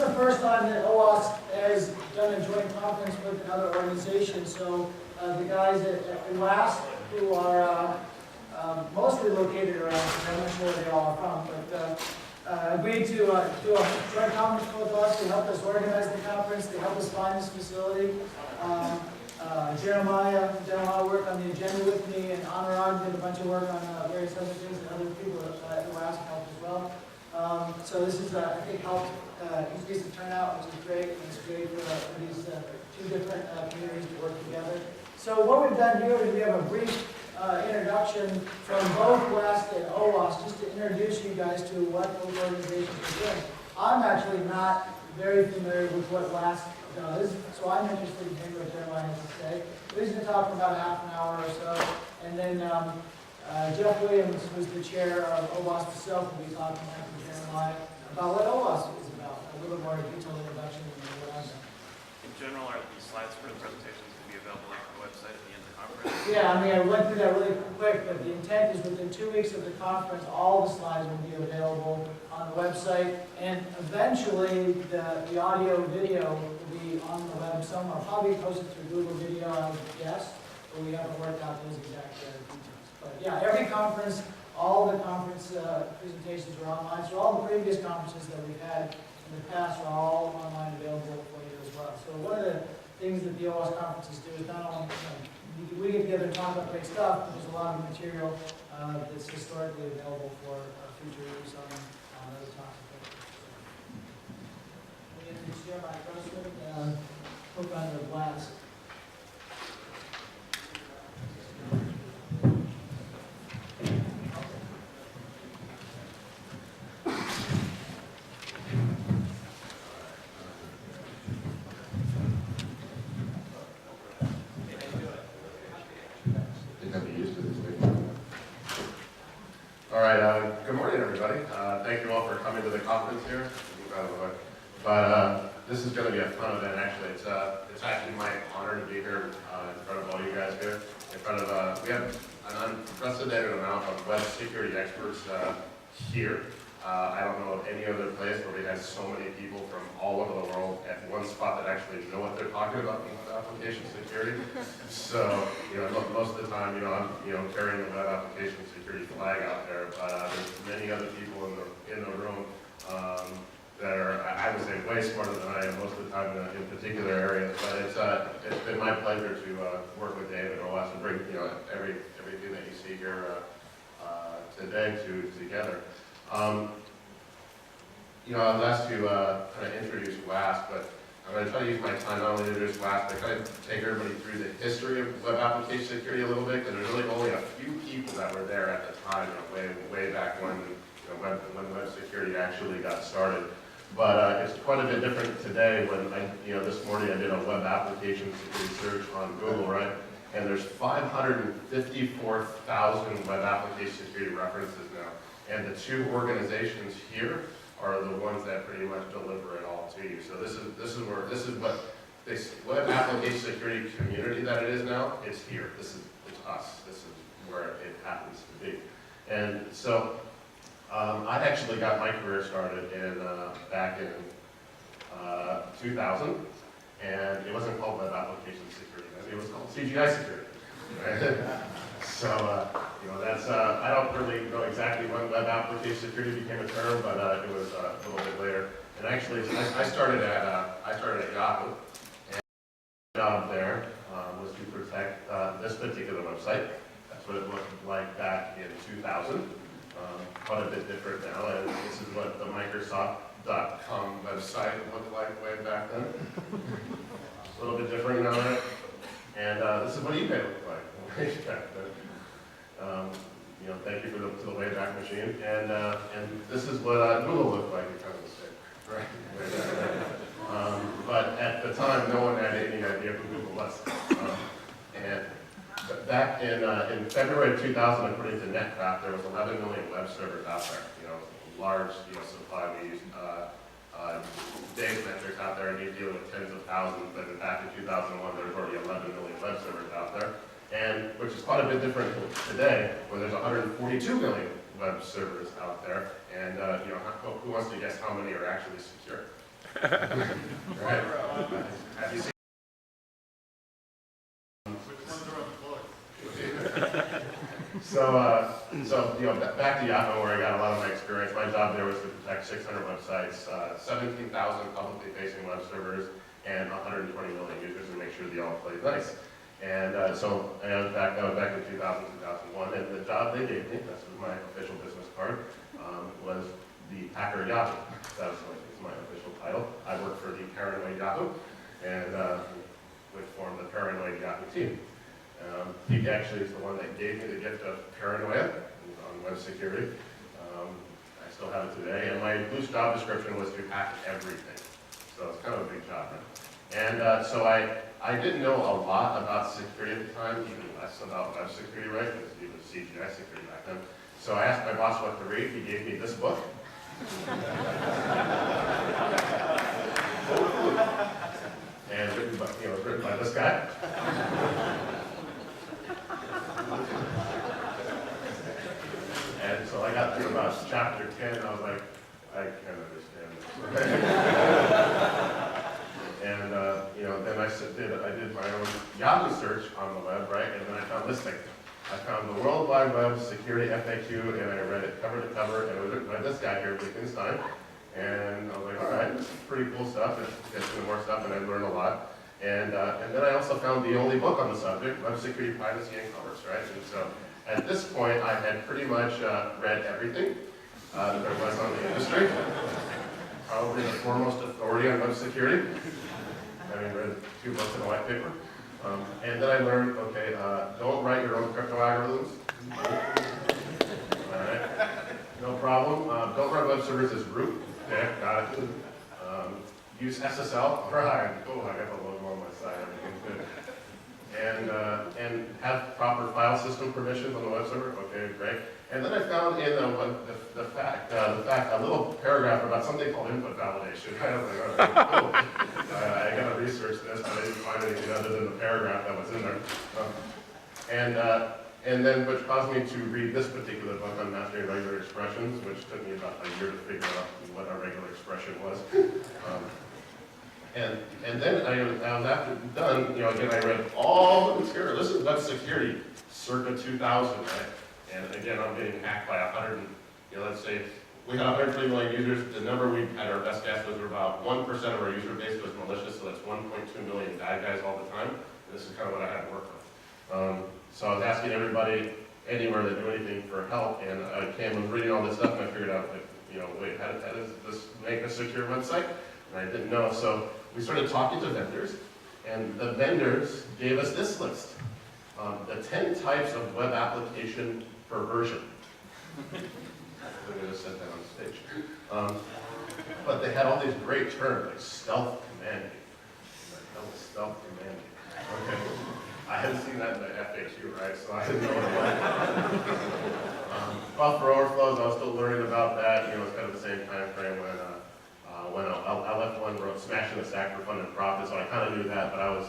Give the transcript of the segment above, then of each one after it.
the first time that OWASC has done a joint conference with another organization. So the guys at WASC, who are mostly located around, I'm not sure where they all are from, but agreed to do a joint conference with us to help us organize the conference, to help us find this facility. Jeremiah did a lot of work on the agenda with me, and Anurag did a bunch of work on various other things, and other people at WASC helped as well. So this is, I think, helped increase the turnout, which is great, and it's great for these two different communities to work together. So what we've done here is we have a brief introduction from both WASC and OWASC, just to introduce you guys to what those organizations are doing. I'm actually not very familiar with what WASC does, so I'm interested in hearing what Jeremiah has to say. We're going to talk for about half an hour or so, and then Jeff Williams, who's the chair of Owasp5060, will be talking after Jeremiah about what Owasp is about, a little more detailed introduction than what I've done. In general, are these slides for the presentations going to be available on the website at the end of the conference? Yeah, I mean, I went through that really quick, but the intent is within 2 weeks of the conference, all the slides will be available on the website, and eventually the audio video will be on the web somewhere. I'll probably post it through Google Video, I would guess, but we haven't worked out those exact details. But yeah, every conference, all the conference presentations are online, so all the previous conferences that we've had in the past are all online available for you as well. So one of the things that the OWASP conferences do is not only, we get together and talk about great stuff, but there's a lot of material that's historically available for future use on other topics. We introduce Jeremiah Grossman, co-founder of WASC. Good morning, everybody. Thank you all for coming to the conference here. But this is going to be a fun event. Actually, it's actually my honor to be here in front of all you guys here. In front of we have an unprecedented amount of web security experts here. I don't know of any other place where we have so many people from all over the world at one spot that actually know what they're talking about in web application security. So, most of the time, I'm, carrying the web application security flag out there, but there's many other people in the room that are, I would say, way smarter than I am most of the time in particular areas. But it's been my pleasure to work with Dave and OWASP and bring, everything that you see here today together. I was asked to kind of introduce WASP, but I'm going to try to use my time not only to introduce WASP, but kind of take everybody through the history of web application security a little bit, because there's really only a few people that were there at the time, way back when, when web security actually got started. But it's quite a bit different today when this morning I did a web application security search on Google, right? And there's 554,000 web application security references now. And the two organizations here are the ones that pretty much deliver it all to you. So this is what this web application security community that it is now. It's here. It's us. This is where it happens to be. And so I actually got my career started back in 2000, and it wasn't called web application security. It was called CGI security. Right? So, that's, I don't really know exactly when web application security became a term, but it was a little bit later. And actually, I started at Yahoo, and my job there was to protect this particular website. That's what it looked like back in 2000. Quite a bit different now, and this is what the Microsoft.com website looked like way back then. A little bit different now, right? And this is what eBay looked like way back then. Thank you for the Wayback Machine. And this is what Google looked like, kind of mistake, right? But at the time, no one had any idea who Google was. And back in February of 2000, according to Netcraft, there was 11 million web servers out there. Large supply. We used data metrics out there, and you deal with tens of thousands. But back in 2001, there was already 11 million web servers out there. And which is quite a bit different today, where there's 142 million web servers out there, and who wants to guess how many are actually secure? Right. Have you seen? So back to Yahoo, where I got a lot of my experience. My job there was to protect 600 websites, 17,000 publicly facing web servers, and 120 million users, and make sure they all played nice. And that was back in 2000, 2001, and the job they gave me, this was my official business card, was the hacker Yahoo. That was my official title. I worked for the Paranoid Yahoo, and which formed the Paranoid Yahoo team. He actually is the one that gave me the gift of paranoia on web security. I still have it today, and my loose job description was to hack everything. So it's kind of a big job, right? And so I didn't know a lot about security at the time, even less about web security, right? Because it was CGI security back then. So I asked my boss what to read. He gave me this book. And written by, it was written by this guy. And so I got through about chapter 10, and I was like, I can't understand this. And then I did my own Yahoo search on the web, right? And then I found this thing. I found the World Wide Web Security FAQ, and I read it cover to cover, and it was written by this guy here, Wittgenstein. And I was like, all right, this is pretty cool stuff. It gets into more stuff, and I learned a lot. And then I also found the only book on the subject, Web Security, Privacy, and Commerce, right? And so at this point, I had pretty much read everything that there was on the industry. Probably the foremost authority on web security. Having read 2 books and a white paper. And then I learned, okay, don't write your own crypto algorithms. All right, no problem. Don't run web servers as root. Okay, got it. Use SSL. Right. Oh, I got the logo on my side. Everything's good. And have proper file system permissions on the web server. Okay, great. And then I found in the fact a little paragraph about something called input validation. I was like, oh, cool. I got to research this, but I didn't find anything other than the paragraph that was in there. And then which caused me to read this particular book on mastering regular expressions, which took me about a year to figure out what a regular expression was. And then I was after done, again, I read all the material. This is web security circa 2000, right? And again, I'm getting hacked by 100, let's say we had 120 million users. The number we had, our best guess was about 1% of our user base was malicious, so that's 1.2 million bad guys all the time. And this is kind of what I had to work with. So I was asking everybody anywhere to do anything for help, and I was reading all this stuff, and I figured out, wait, how does this make a secure website? And I didn't know, so we started talking to vendors, and the vendors gave us this list. The 10 types of web application perversion. I'm going to set that on stage. But they had all these great terms, like stealth commanding. Like, stealth commanding. Okay. I hadn't seen that in the FAQ, right? So I didn't know what it was. Buffer overflows, I was still learning about that. It's kind of the same time frame when LF1 wrote Smashing the Stack for Fun and Profit, so I kind of knew that, but I was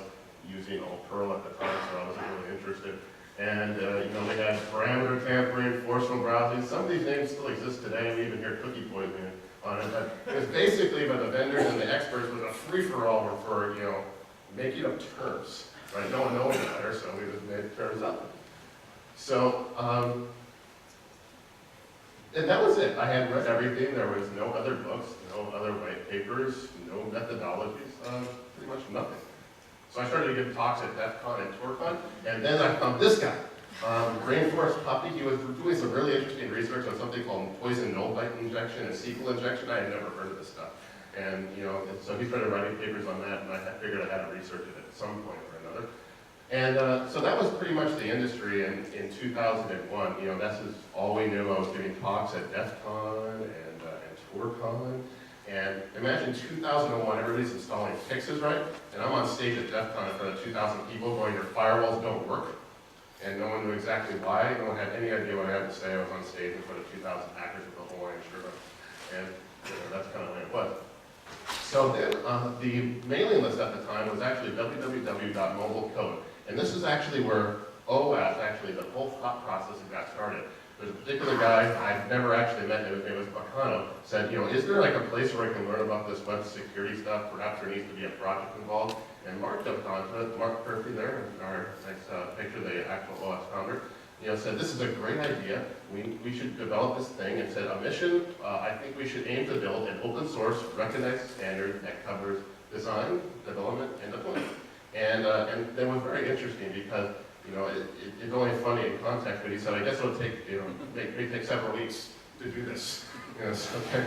using old Perl at the time, so I wasn't really interested. And, they had parameter tampering, forceful browsing. Some of these names still exist today. We even hear cookie poisoning on it. But it was basically, by the vendors and the experts, was a free-for-all for, making up terms. Right? No one knows better, so we just made terms up. So, and that was it. I had read everything. There was no other books, no other white papers, no methodologies, pretty much nothing. So I started to give talks at DEF CON and TourCon, and then I found this guy, Rainforest Puppy. He was doing some really interesting research on something called poison no-bite injection and SQL injection. I had never heard of this stuff. And, so he started writing papers on that, and I figured I had to research it at some point or another. And so that was pretty much the industry in 2001. This is all we knew. I was giving talks at DEF CON and TourCon. And imagine 2001, everybody's installing fixes, right? And I'm on stage at DEF CON in front of 2,000 people going, your firewalls don't work. And no one knew exactly why. No one had any idea what I had to say. I was on stage in front of 2,000 hackers with a Hawaiian shirt on. And that's kind of the way it was. So then the mailing list at the time was actually www.mobilecode. And this is actually where OWASP, actually the whole thought process got started. there's a particular guy I've never actually met, his name was Bacano, said, is there like a place where I can learn about this web security stuff? Perhaps there needs to be a project involved. And Mark jumped onto it. Mark Perfy there, our nice picture, the actual OS founder, said this is a great idea. We should develop this thing, and said a mission. I think we should aim to build an open source recognized standard that covers design, development, and deployment. And that was very interesting because it's only funny in context, but he said, I guess it'll take may take several weeks to do this. Okay.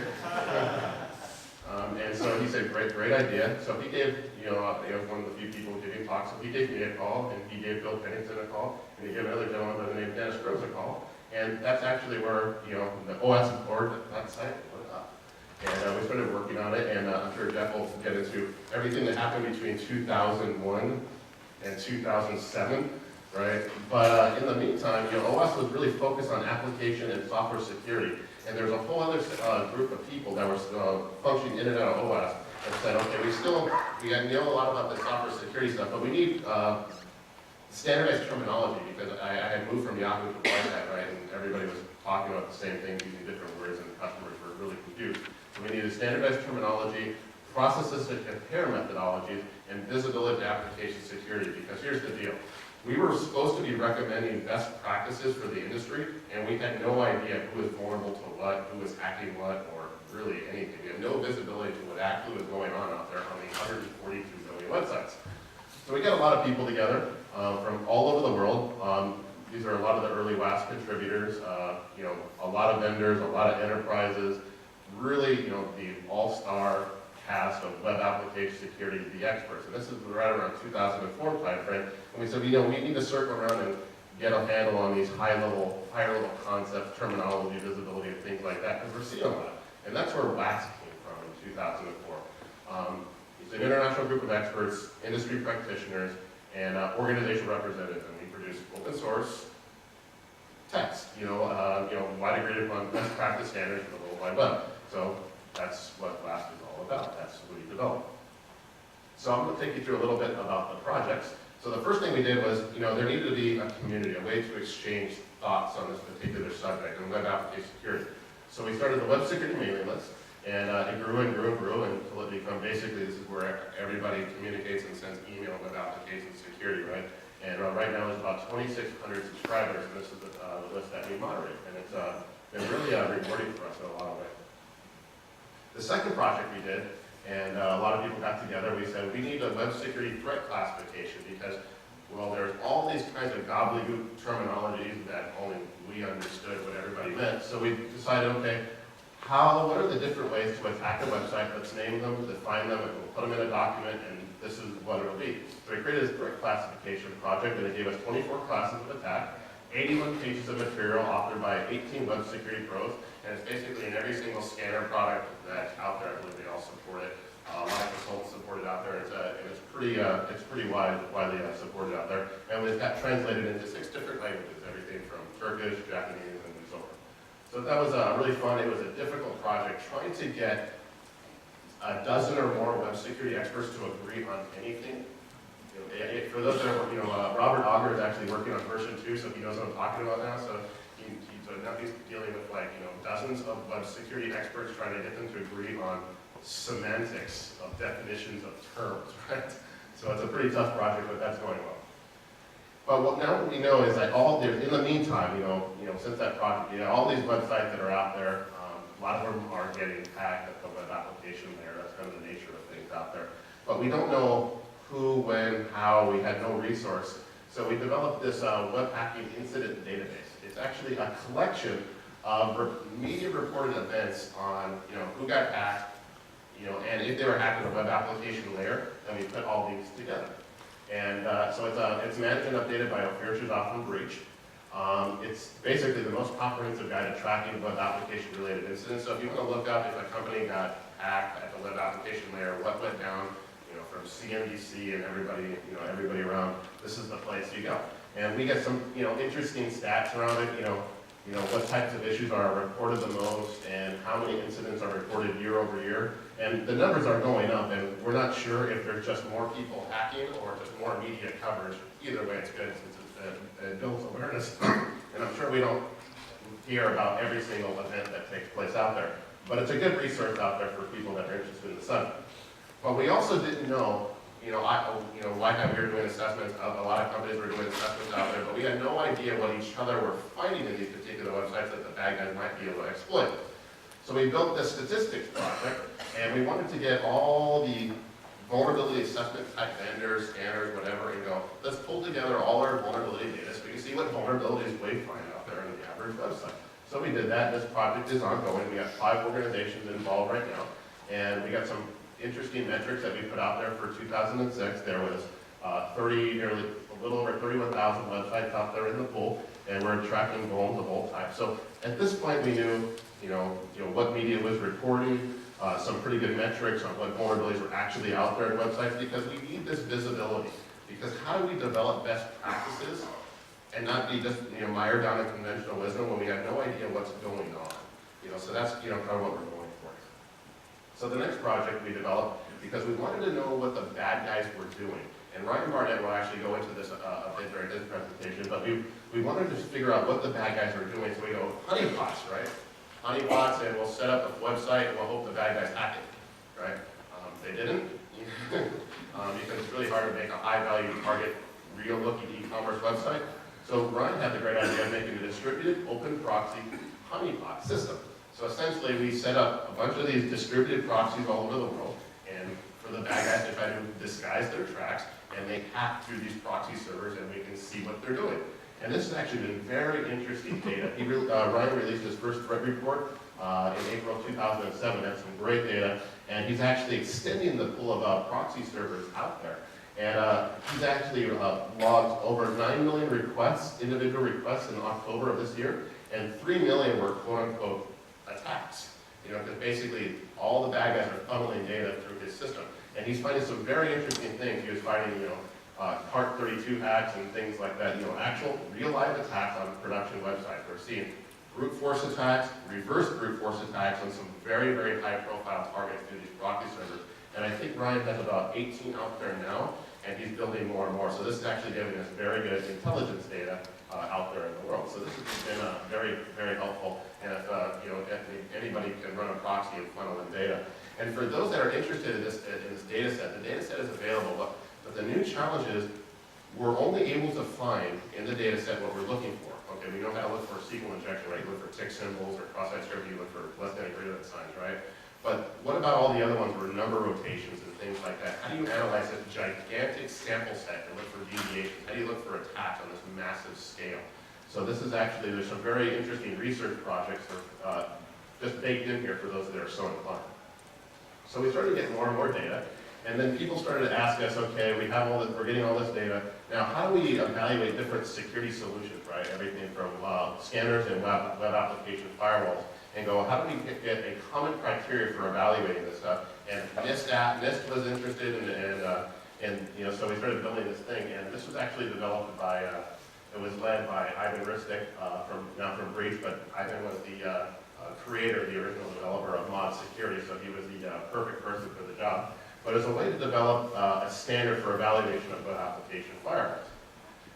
And so he said, great idea. So he gave, one of the few people giving talks. So he gave me a call, and he gave Bill Pennington a call, and he gave another gentleman by the name of Dennis Gross a call. And that's actually where, the OS board, that site went up. And we started working on it, and I'm sure Jeff will get into everything that happened between 2001 and 2007, right? But in the meantime, OS was really focused on application and software security. And there's a whole other group of people that were functioning in and out of OS that said, okay, we know a lot about the software security stuff, but we need standardized terminology, because I had moved from Yahoo to White Hat, right, and everybody was talking about the same thing using different words, and customers were really confused. So we needed standardized terminology, processes to compare methodologies, and visibility to application security, because here's the deal. We were supposed to be recommending best practices for the industry, and we had no idea who was vulnerable to what, who was hacking what, or really anything. We had no visibility to what actually was going on out there on the 142 million websites. So we got a lot of people together from all over the world. These are a lot of the early WASC contributors, a lot of vendors, a lot of enterprises, really, the all-star cast of web application security, the experts. And this is right around 2004 timeframe. And we said, we need to circle around and get a handle on these higher level concepts, terminology, visibility, and things like that, because we're seeing a lot. And that's where WASC came from in 2004. It's an international group of experts, industry practitioners, and organizational representatives. And we produce open source text, wide agreed upon best practice standards for the World Wide Web. So that's what WASC is all about. That's what we developed. So I'm going to take you through a little bit about the projects. So the first thing we did was, there needed to be a community, a way to exchange thoughts on this particular subject and web application security. So we started the web security mailing list, and it grew and grew and grew until it became basically, this is where everybody communicates and sends email web application security, right? And right now there's about 2,600 subscribers, and this is the list that we moderate. And it's been really rewarding for us in a lot of ways. The second project we did, and a lot of people got together, we said we need a web security threat classification because, well, there's all these kinds of gobbledygook terminologies that only we understood what everybody meant. So we decided, okay, what are the different ways to attack a website? Let's name them, define them, and we'll put them in a document, and this is what it'll be. So we created this threat classification project, and it gave us 24 classes of attack, 81 pages of material authored by 18 web security pros, and it's basically in every single scanner product that's out there. I believe they all support it. A lot of consultants support it out there. It's pretty widely supported out there. And we've got translated into 6 different languages, everything from Turkish, Japanese, and so forth. So that was really fun. It was a difficult project, trying to get a dozen or more web security experts to agree on anything. For those that are, Robert Auger is actually working on version 2, so he knows what I'm talking about now. So now he's dealing with dozens of web security experts trying to get them to agree on semantics of definitions of terms, right? So it's a pretty tough project, but that's going well. But now what we know is that in the meantime, since that project, all these websites that are out there, a lot of them are getting hacked at the web application layer. That's kind of the nature of things out there. But we don't know who, when, how. We had no resource. So we developed this web hacking incident database. It's actually a collection of media reported events on who got hacked, and if they were hacked in a web application layer, then we put all these together. And so it's managed and updated by Features Often Breach. It's basically the most comprehensive guide to tracking web application related incidents. So if you want to look up if a company got hacked at the web application layer, what went down, from CNBC and everybody around, this is the place you go. And we get some, interesting stats around it, what types of issues are reported the most and how many incidents are reported year over year. And the numbers are going up, and we're not sure if there's just more people hacking or just more media coverage. Either way, it's good since it builds awareness. And I'm sure we don't hear about every single event that takes place out there. But it's a good resource out there for people that are interested in the subject. But we also didn't know, like we were doing assessments, a lot of companies were doing assessments out there, but we had no idea what each other were finding in these particular websites that the bad guys might be able to exploit. So we built this statistics project, and we wanted to get all the vulnerability assessment type vendors, scanners, whatever, and go, let's pull together all our vulnerability data so we can see what vulnerabilities we find out there in the average website. So we did that. This project is ongoing. We got 5 organizations involved right now, and we got some interesting metrics that we put out there for 2006. There was nearly a little over 31,000 websites out there in the pool, and we're tracking vulns of all types. So at this point, we knew, what media was reporting, some pretty good metrics on what vulnerabilities were actually out there in websites, because we need this visibility. Because how do we develop best practices and not be just mired down in conventional wisdom when we have no idea what's going on? So that's kind of what we're going for. So the next project we developed, because we wanted to know what the bad guys were doing. And Ryan Barnett will actually go into this a bit during his presentation, but we wanted to figure out what the bad guys were doing. So we go honeypots, right? Honeypots, and we'll set up a website and we'll hope the bad guys hack it, right? They didn't, because it's really hard to make a high-value target, real-looking e-commerce website. So Ryan had the great idea of making a distributed open proxy honeypot system. So essentially, we set up a bunch of these distributed proxies all over the world, and for the bad guys to try to disguise their tracks, and they hack through these proxy servers, and we can see what they're doing. And this has actually been very interesting data. Ryan released his first threat report in April 2007. That's some great data, and he's actually extending the pool of proxy servers out there. And he's actually logged over 9 million requests, individual requests in October of this year, and 3 million were quote-unquote attacks. Because basically all the bad guys are funneling data through his system. And he's finding some very interesting things. He was finding, Cart 32 hacks and things like that, actual real-life attacks on production websites. We're seeing brute force attacks, reverse brute force attacks on some very, very high-profile targets through these proxy servers. And I think Ryan has about 18 out there now, and he's building more and more. So this is actually giving us very good intelligence data out there in the world. So this has been very, very helpful. And if anybody can run a proxy and funnel in data. And for those that are interested in this data set, the data set is available. But the new challenge is we're only able to find in the data set what we're looking for. Okay, we know how to look for SQL injection, right? You look for tick symbols or cross-site script, you look for less than greater than signs, right? But what about all the other ones where number rotations and things like that? How do you analyze a gigantic sample set and look for deviations? How do you look for attacks on this massive scale? So this is actually, there's some very interesting research projects that are just baked in here for those that are so inclined. So we started to get more and more data, and then people started to ask us, okay, we have all this, we're getting all this data. Now, how do we evaluate different security solutions, right? Everything from scanners and web application firewalls, and go, how do we get a common criteria for evaluating this stuff? And NIST was interested, and so we started building this thing, and this was actually developed by, it was led by Ivan Ristic, not from Breach, but Ivan was the creator, the original developer of Mod Security, so he was the perfect person for the job. But it's a way to develop a standard for evaluation of web application firewalls.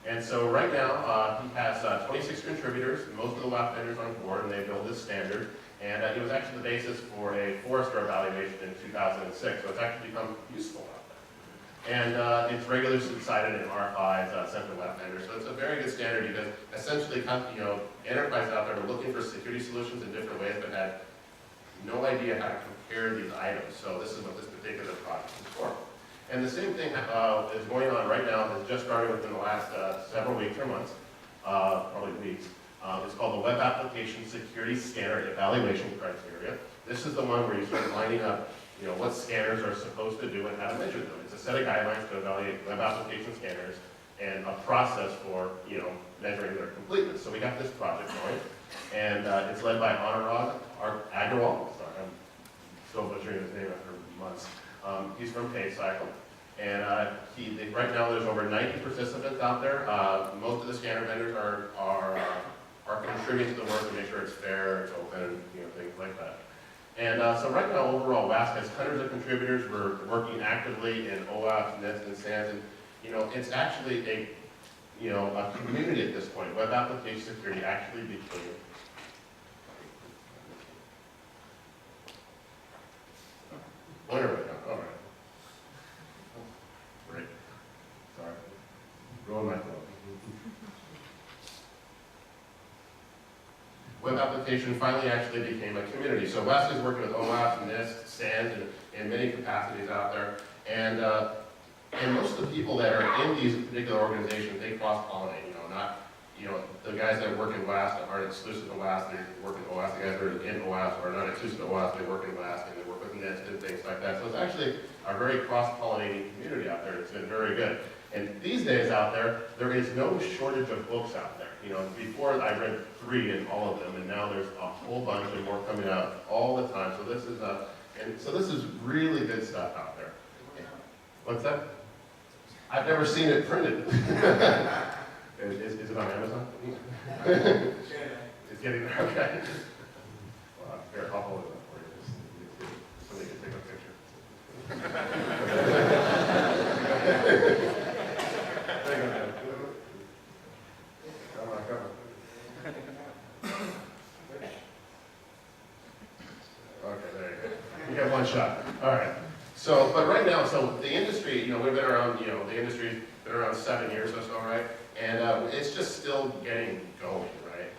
And so right now, he has 26 contributors, most of the WAF vendors on board, and they build this standard. And it was actually the basis for a Forrester evaluation in 2006, so it's actually become useful out there. And it's regularly cited in R5's Central WAF vendors, so it's a very good standard because essentially, enterprises out there are looking for security solutions in different ways, but had no idea how to compare these items. So this is what this particular project is for. And the same thing is going on right now, has just started within the last several weeks or months, probably weeks. It's called the Web Application Security Scanner Evaluation Criteria. This is the one where you start lining up what scanners are supposed to do and how to measure them. It's a set of guidelines to evaluate web application scanners and a process for measuring their completeness. So we got this project going, and it's led by Anurag Agrawal. Sorry, I'm still butchering his name after months. He's from PayCycle, and right now there's over 90 participants out there. Most of the scanner vendors are contributing to the work to make sure it's fair, it's open, things like that. And so right now, overall, WASC has hundreds of contributors. We're working actively in OAuth, NIST, and SANS, and it's actually a community at this point. Web application security actually became web application finally actually became a community. So WASC is working with Owasp, NIST, SANS, and in many capacities out there. And most of the people that are in these particular organizations, they cross-pollinate, the guys that work in WASC aren't exclusive to WASC, they work in OWASP. The guys that are in OWASP are not exclusive to OWASP, they work in WASC, and they work with NIST and things like that. So it's actually a very cross-pollinating community out there. It's been very good. And these days out there, there is no shortage of books out there. Before I read 3 in all of them, and now there's a whole bunch and more coming out all the time. So this is really good stuff out there. What's that? I've never seen it printed. Is it on Amazon? It's getting there, okay. Well, here, I'll hold it up for you. Somebody can take a picture. Come on. Okay, there you go. You got one shot. All right. So, but right now, so the industry, we've been around, the industry's been around 7 years or so, right? And it's just still getting going, right?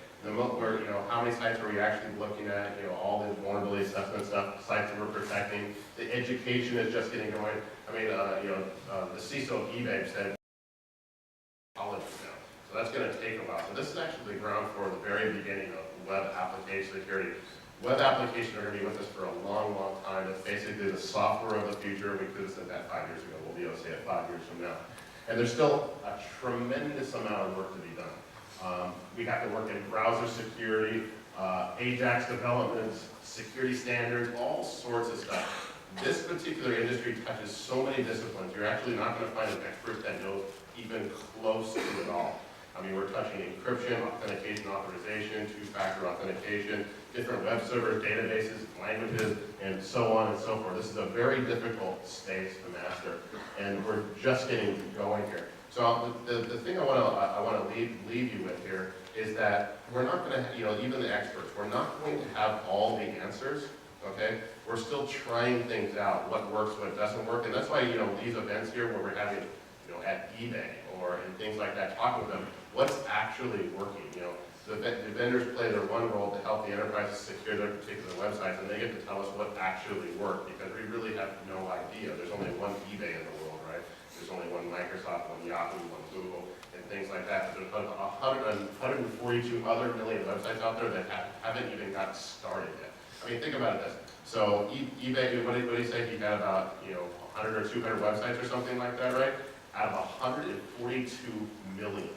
How many sites are we actually looking at? All the vulnerability assessment stuff, sites that we're protecting. The education is just getting going. I mean, the CISO of eBay said college now. So that's going to take a while. So this is actually the ground for the very beginning of web application security. Web applications are going to be with us for a long, long time. It's basically the software of the future. We could have said that 5 years ago. We'll be able to say it 5 years from now. And there's still a tremendous amount of work to be done. We have to work in browser security, AJAX developments, security standards, all sorts of stuff. This particular industry touches so many disciplines. You're actually not going to find an expert that knows even close to it all. I mean, we're touching encryption, authentication, authorization, two-factor authentication, different web servers, databases, languages, and so on and so forth. This is a very difficult space to master, and we're just getting going here. So the thing I want to leave you with here is that we're not going to, even the experts, we're not going to have all the answers, okay? We're still trying things out, what works, what doesn't work, and that's why, these events here where we're having, at eBay or and things like that, talk with them, what's actually working, The vendors play their one role to help the enterprises secure their particular websites, and they get to tell us what actually worked, because we really have no idea. There's only one eBay in the world, right? There's only one Microsoft, one Yahoo, one Google, and things like that. But there's 142 other million websites out there that haven't even got started yet. I mean, think about it this. So eBay, what do you say? He got about 100 or 200 websites or something like that, right? Out of 142 million.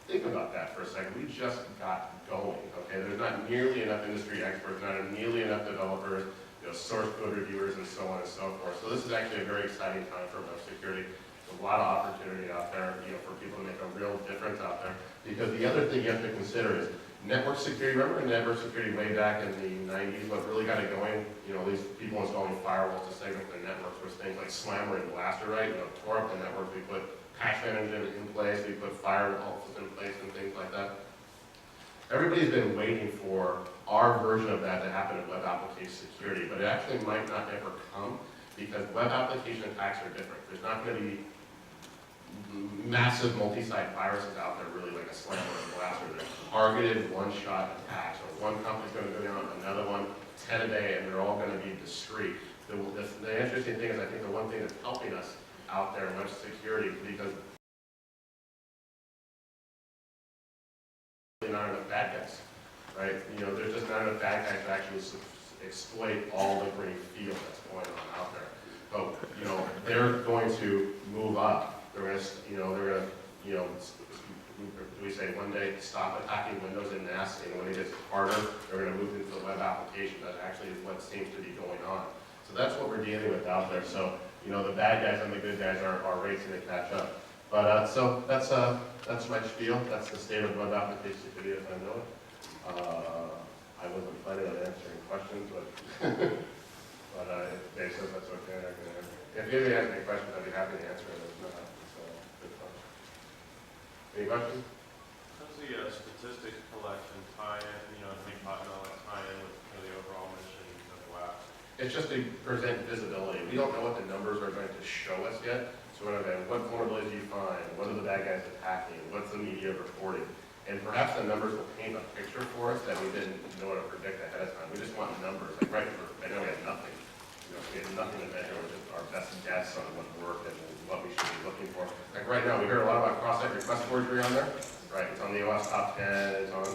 Think about that for a second. We just got going, okay? There's not nearly enough industry experts, not nearly enough developers, source code reviewers, and so on and so forth. So this is actually a very exciting time for web security. There's a lot of opportunity out there, for people to make a real difference out there. Because the other thing you have to consider is network security. Remember network security way back in the 90s, what really got it going? These people installing firewalls to segment their networks was things like Slammer and Blaster, right? Tore up the network. We put patch management in place, we put firewalls in place and things like that. Everybody's been waiting for our version of that to happen in web application security, but it actually might not ever come because web application attacks are different. There's not going to be massive multi-site viruses out there, really like a Slammer and Blaster. They're targeted one-shot attacks. So one company's going to go down, another one, 10 a day, and they're all going to be discrete. The interesting thing is, I think the one thing that's helping us out there in web security, because not enough bad guys, right? There's just not enough bad guys to actually exploit all the green field that's going on out there. But they're going to move up. They're going to, we say one day stop attacking Windows en masse, and when it gets harder, they're going to move into the web application. That actually is what seems to be going on. So that's what we're dealing with out there. So the bad guys and the good guys are racing to catch up. But so that's my spiel. That's the state of web application security as I know it. I wasn't planning on answering questions, but if Dave says that's okay, I can answer. If anybody has any questions, I'd be happy to answer them. If not, it's good fun. Any questions? How's the statistics collection tie in? Any tie in with the overall mission of WAFEC? It's just to present visibility. We don't know what the numbers are going to show us yet. So what vulnerabilities do you find? What are the bad guys attacking? What's the media reporting? And perhaps the numbers will paint a picture for us that we didn't know to predict ahead of time. We just want numbers, like right now we have nothing. We have nothing to measure, which is our best guess on what worked and what we should be looking for. Like right now, we hear a lot about cross-site request forgery on there. Right, it's on the Owasp top 10, it's on,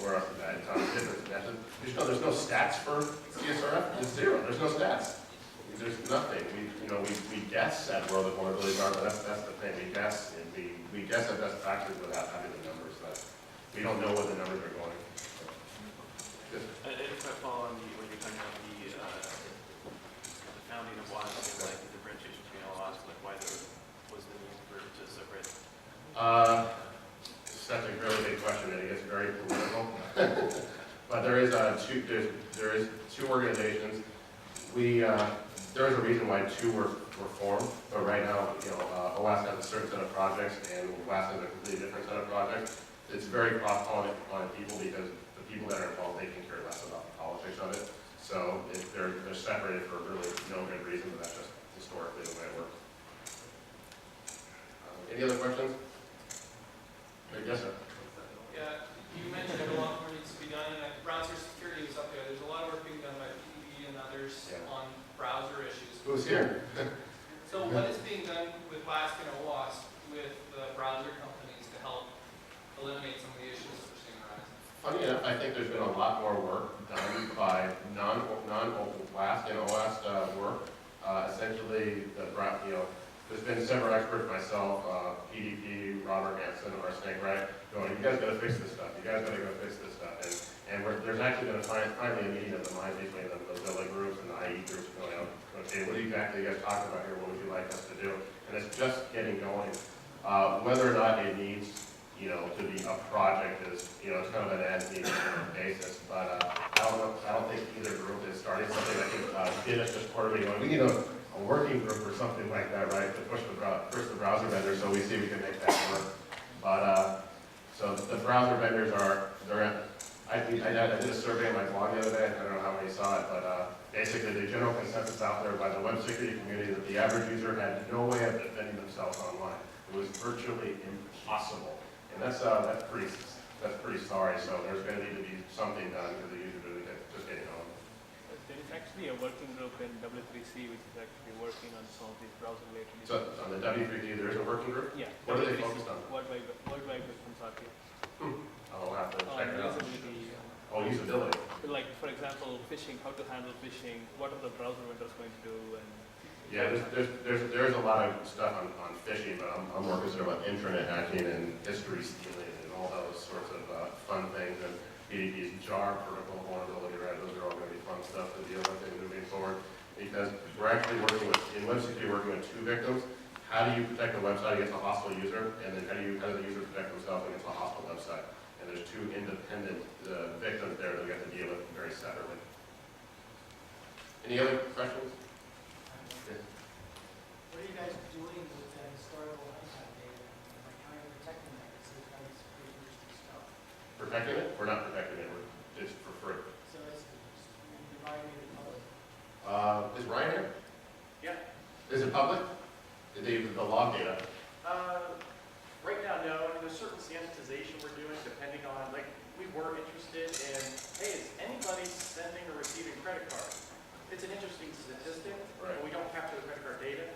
where else is that? It's on different methods. There's no stats for CSRF, it's zero, there's no stats. There's nothing. We guess at where the vulnerabilities are, but that's the thing. We guess, and we guess at best practices without having the numbers. But we don't know what the numbers are going. If I follow on when you're talking about the founding of WASC and like the differentiation between Owasp, like why there was the need for to separate? That's a really big question, and it gets very political. But there is two organizations. There is a reason why two were formed, but right now, OWASC has a certain set of projects, and WASC has a completely different set of projects. It's very cross-pollinate on people because the people that are involved, they can care less about the politics of it. So they're separated for really no good reason, but that's just historically the way it works. Any other questions? Yes, sir. Yeah, you mentioned a lot more needs to be done, and browser security was up there. There's a lot of work being done by PDB and others on browser issues. Who's here? So what is being done with WASC and Owasp with the browser companies to help eliminate some of the issues that we're seeing arising? Funny enough, I think there's been a lot more work done by non-WASC and Owasp work. Essentially, there's been several experts, myself, PDP, Robert Hansen, our snake right, going, you guys gotta fix this stuff, you guys gotta go fix this stuff. And there's actually been finally a meeting of the minds between the Mozilla groups and the IE groups going out, okay, what exactly you guys talking about here, what would you like us to do? And it's just getting going. Whether or not it needs, to be a project is, it's kind of an as-needed basis, but I don't think either group is starting something that can get us just quarterly going. We need a working group or something like that, right, to push the browser vendors so we see we can make that work. But, so the browser vendors I did a survey on my blog the other day, I don't know how many saw it, but basically the general consensus out there by the web security community that the average user had no way of defending themselves online. It was virtually impossible. And that's pretty sorry, so there's going to need to be something done because the user really just getting home. There is actually a working group in W3C which is actually working on some of these browser-related issues. So on the W3D, there is a working group? Yeah. What are they focused on? World Wide Web Consortium. I'll have to check it out. Usability. Usability. Like, for example, phishing, how to handle phishing, what are the browser vendors going to do, and Yeah, there's a lot of stuff on phishing, but I'm more concerned about intranet hacking and history stealing and all those sorts of fun things. And PDP's jar protocol vulnerability, right? Those are all going to be fun stuff to deal with and moving forward. Because we're actually in web security, working with two victims. How do you protect a website against a hostile user? And then how does the user protect themselves against a hostile website? And there's two independent victims there that we have to deal with very separately. Any other questions? What are you guys doing with that historical untitled data? Like, how are you protecting that? Because it's kind of pretty interesting stuff. Protecting it? We're not protecting it. It's for free. So it's dividing it public. Is Ryan here? Yeah. Is it public? The log data? Right now, no. I mean, there's certain sanitization we're doing depending on, like, we were interested in, hey, is anybody sending or receiving credit cards? It's an interesting statistic, Right. but we don't capture the credit card data.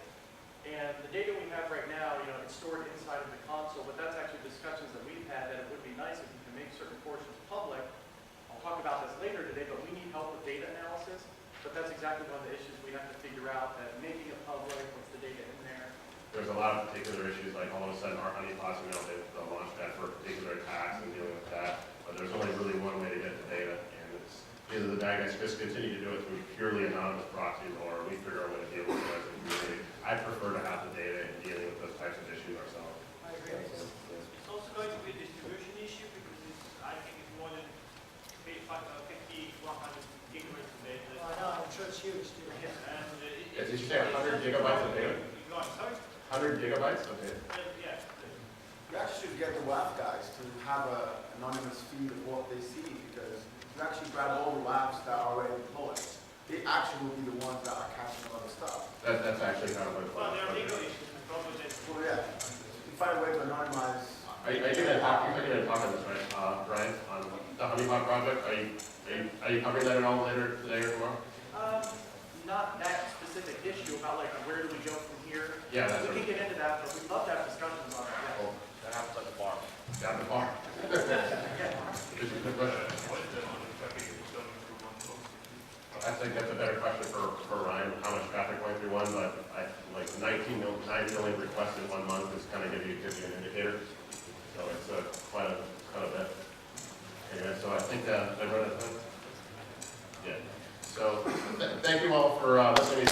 And the data we have right now, it's stored inside of the console, but that's actually discussions that we've had that it would be nice if you can make certain portions public. I'll talk about this later today, but we need help with data analysis. But that's exactly one of the issues we have to figure out, that making it public, what's the data in there. There's a lot of particular issues, like all of a sudden our honeypots, they've launched that for a particular tax and dealing with that. But there's only really one way to get the data, and it's either the bad guys just continue to do it through purely anonymous proxies, or we figure out a way to deal with it as a community. I prefer to have the data and dealing with those types of issues ourselves. I agree. It's also going to be a distribution issue because I think it's more than 50, 100 gigabytes a day. I know, I'm sure it's huge too. And Did you say 100 gigabytes of data? Sorry? 100 gigabytes? Okay. Yeah. You actually should get the WAF guys to have an anonymous feed of what they see, because you actually grab all the WAFs that are already deployed. They actually will be the ones that are catching a lot of stuff. That's actually kind of what Well, there are legal issues. The problem is Well, yeah, you find a way to anonymize. I Are you gonna talk on this, right, Brian, on the Honeypot project? Are you covering that at all later today or tomorrow? Not that specific issue about like where do we go from here. Yeah, that's We right. can get into that, but we'd love to have discussions on that. Cool. That happens at the bar. Down the bar. This is a good question. I think that's a better question for Ryan, how much traffic going through one, but like 9 million requests in 1 month is kind of give you an indicator. So it's quite a bit. Anyway, so I think I wrote it. Yeah. So thank you all for listening.